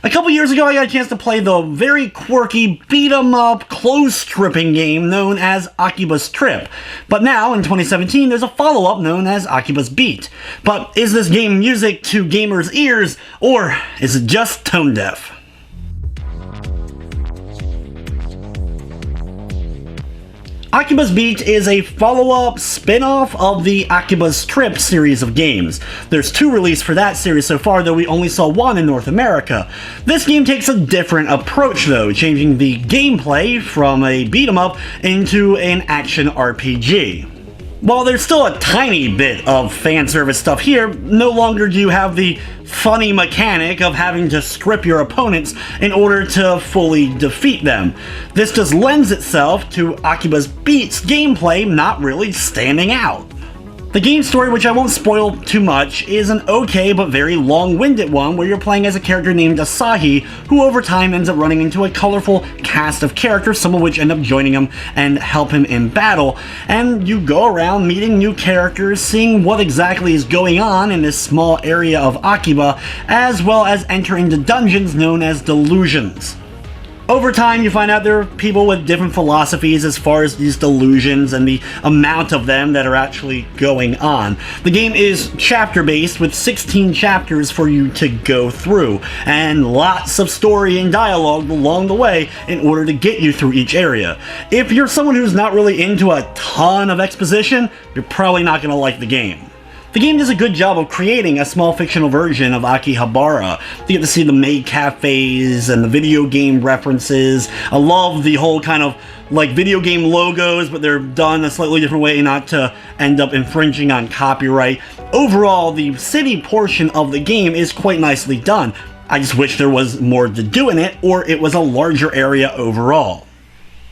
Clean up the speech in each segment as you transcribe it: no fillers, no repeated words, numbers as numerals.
A couple years ago, I got a chance to play the very quirky beat-em-up clothes stripping game known as Akiba'S Trip. But now, in 2017, there's a follow-up known as Akiba'S Beat. But is this game music to gamers' ears, or is it just tone deaf? Akiba'S Beat is a follow-up spin-off of the Akiba'S Trip series of games. There's 2 released for that series so far, though we only saw 1 in North America. This game takes a different approach though, changing the gameplay from a beat-em-up into an action RPG. While there's still a tiny bit of fan service stuff here, no longer do you have the funny mechanic of having to strip your opponents in order to fully defeat them. This just lends itself to Akiba'S Beat's gameplay not really standing out. The game story, which I won't spoil too much, is an okay but very long-winded one where you're playing as a character named Asahi, who over time ends up running into a colorful cast of characters, some of which end up joining him and help him in battle, and you go around meeting new characters, seeing what exactly is going on in this small area of Akiba, as well as enter into dungeons known as delusions. Over time, you find out there are people with different philosophies as far as these delusions and the amount of them that are actually going on. The game is chapter-based with 16 chapters for you to go through, and lots of story and dialogue along the way in order to get you through each area. If you're someone who's not really into a ton of exposition, you're probably not going to like the game. The game does a good job of creating a small fictional version of Akihabara. You get to see the maid cafes and the video game references. I love the whole kind of like video game logos, but they're done a slightly different way not to end up infringing on copyright. Overall, the city portion of the game is quite nicely done. I just wish there was more to do in it, or it was a larger area overall.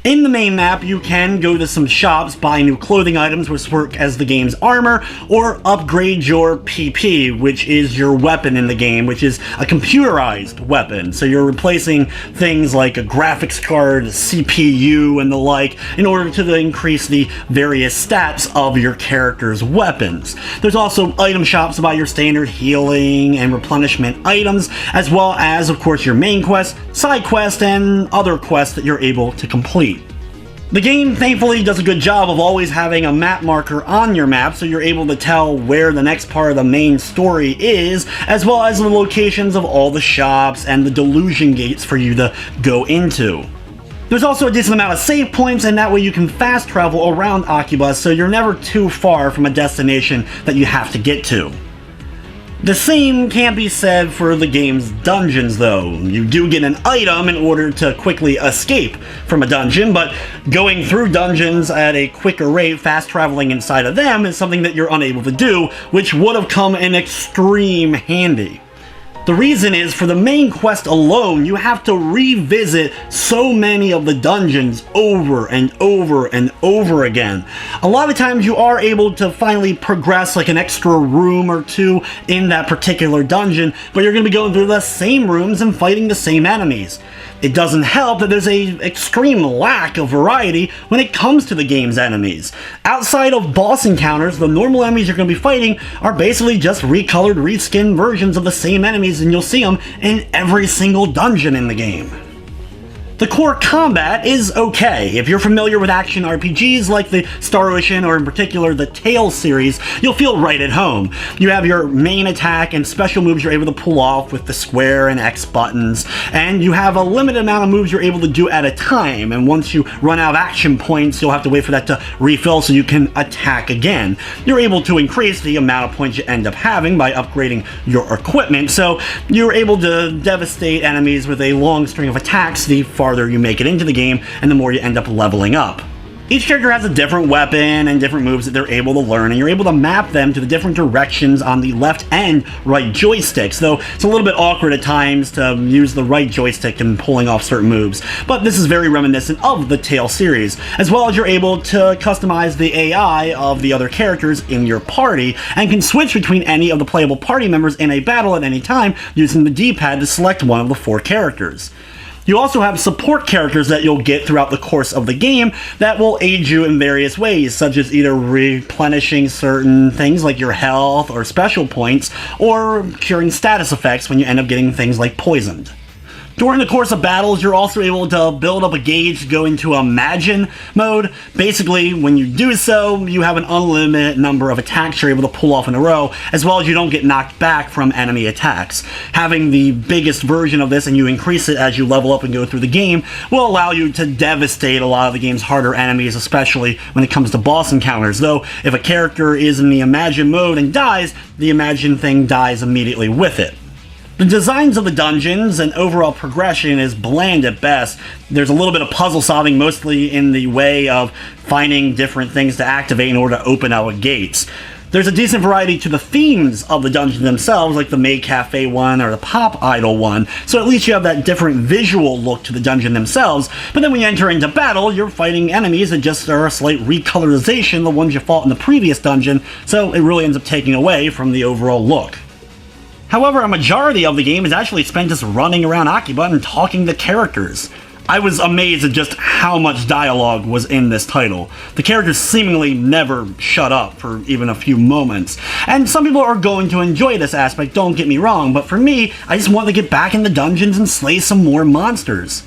In the main map, you can go to some shops, buy new clothing items which work as the game's armor, or upgrade your PP, which is your weapon in the game, which is a computerized weapon. So you're replacing things like a graphics card, CPU, and the like, in order to increase the various stats of your character's weapons. There's also item shops to buy your standard healing and replenishment items, as well as, of course, your main quest, side quest, and other quests that you're able to complete. The game thankfully does a good job of always having a map marker on your map, so you're able to tell where the next part of the main story is, as well as the locations of all the shops and the delusion gates for you to go into. There's also a decent amount of save points, and that way you can fast travel around Akiba, so you're never too far from a destination that you have to get to. The same can't be said for the game's dungeons though. You do get an item in order to quickly escape from a dungeon, but going through dungeons at a quicker rate, fast traveling inside of them, is something that you're unable to do, which would have come in extreme handy. The reason is, for the main quest alone, you have to revisit so many of the dungeons over and over and over again. A lot of times you are able to finally progress like an extra room or 2 in that particular dungeon, but you're going to be going through the same rooms and fighting the same enemies. It doesn't help that there's an extreme lack of variety when it comes to the game's enemies. Outside of boss encounters, the normal enemies you're going to be fighting are basically just recolored, reskinned versions of the same enemies, and you'll see them in every single dungeon in the game. The core combat is okay. If you're familiar with action RPGs like the Star Ocean, or in particular the Tales series, you'll feel right at home. You have your main attack and special moves you're able to pull off with the square and X buttons, and you have a limited amount of moves you're able to do at a time, and once you run out of action points, you'll have to wait for that to refill so you can attack again. You're able to increase the amount of points you end up having by upgrading your equipment, so you're able to devastate enemies with a long string of attacks the farther you make it into the game, and the more you end up leveling up. Each character has a different weapon and different moves that they're able to learn, and you're able to map them to the different directions on the left and right joysticks, though it's a little bit awkward at times to use the right joystick in pulling off certain moves, but this is very reminiscent of the Tales series, as well as you're able to customize the AI of the other characters in your party, and can switch between any of the playable party members in a battle at any time using the D-pad to select one of the 4 characters. You also have support characters that you'll get throughout the course of the game that will aid you in various ways, such as either replenishing certain things like your health or special points, or curing status effects when you end up getting things like poisoned. During the course of battles, you're also able to build up a gauge to go into Imagine mode. Basically, when you do so, you have an unlimited number of attacks you're able to pull off in a row, as well as you don't get knocked back from enemy attacks. Having the biggest version of this, and you increase it as you level up and go through the game, will allow you to devastate a lot of the game's harder enemies, especially when it comes to boss encounters. Though, if a character is in the Imagine mode and dies, the Imagine thing dies immediately with it. The designs of the dungeons and overall progression is bland at best. There's a little bit of puzzle solving, mostly in the way of finding different things to activate in order to open our gates. There's a decent variety to the themes of the dungeons themselves, like the Maid Cafe one or the Pop Idol one, so at least you have that different visual look to the dungeon themselves, but then when you enter into battle, you're fighting enemies that just are a slight recolorization of the ones you fought in the previous dungeon, so it really ends up taking away from the overall look. However, a majority of the game is actually spent just running around Akiba and talking to characters. I was amazed at just how much dialogue was in this title. The characters seemingly never shut up for even a few moments. And some people are going to enjoy this aspect, don't get me wrong, but for me, I just want to get back in the dungeons and slay some more monsters.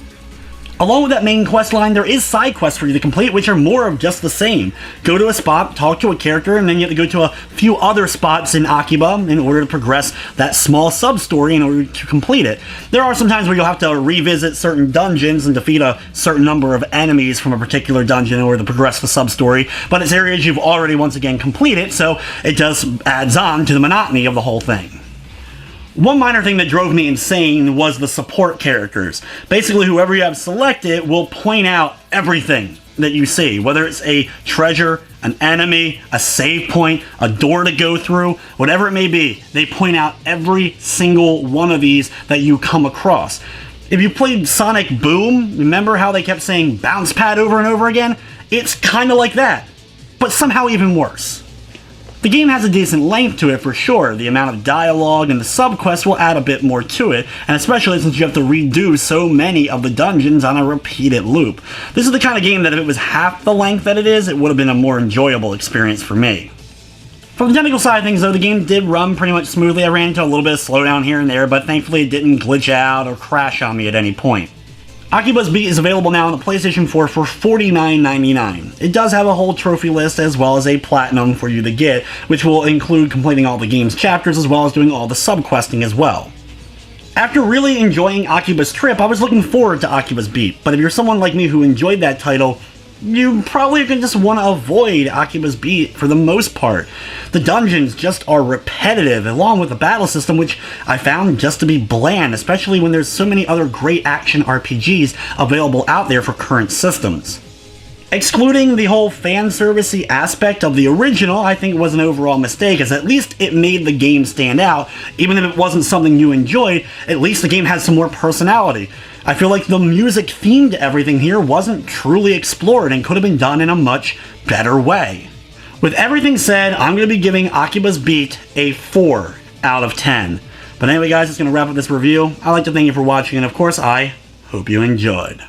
Along with that main quest line, there is side quests for you to complete, which are more of just the same. Go to a spot, talk to a character, and then you have to go to a few other spots in Akiba in order to progress that small sub-story in order to complete it. There are some times where you'll have to revisit certain dungeons and defeat a certain number of enemies from a particular dungeon in order to progress the sub-story, but it's areas you've already once again completed, so it just adds on to the monotony of the whole thing. One minor thing that drove me insane was the support characters. Basically, whoever you have selected will point out everything that you see, whether it's a treasure, an enemy, a save point, a door to go through, whatever it may be. They point out every single one of these that you come across. If you played Sonic Boom, remember how they kept saying bounce pad over and over again? It's kind of like that, but somehow even worse. The game has a decent length to it for sure. The amount of dialogue and the subquests will add a bit more to it, and especially since you have to redo so many of the dungeons on a repeated loop. This is the kind of game that if it was half the length that it is, it would have been a more enjoyable experience for me. From the technical side of things though, the game did run pretty much smoothly. I ran into a little bit of slowdown here and there, but thankfully it didn't glitch out or crash on me at any point. Akiba'S Beat is available now on the PlayStation 4 for $49.99. It does have a whole trophy list as well as a platinum for you to get, which will include completing all the game's chapters as well as doing all the sub-questing as well. After really enjoying Akiba'S Trip, I was looking forward to Akiba'S Beat, but if you're someone like me who enjoyed that title, you probably can just want to avoid Akiba'S Beat for the most part. The dungeons just are repetitive, along with the battle system, which I found just to be bland, especially when there's so many other great action RPGs available out there for current systems. Excluding the whole fan servicey aspect of the original, I think it was an overall mistake, as at least it made the game stand out. Even if it wasn't something you enjoyed, at least the game had some more personality. I feel like the music theme to everything here wasn't truly explored and could have been done in a much better way. With everything said, I'm going to be giving Akiba'S Beat a 4 out of 10. But anyway guys, that's going to wrap up this review. I'd like to thank you for watching, and of course I hope you enjoyed.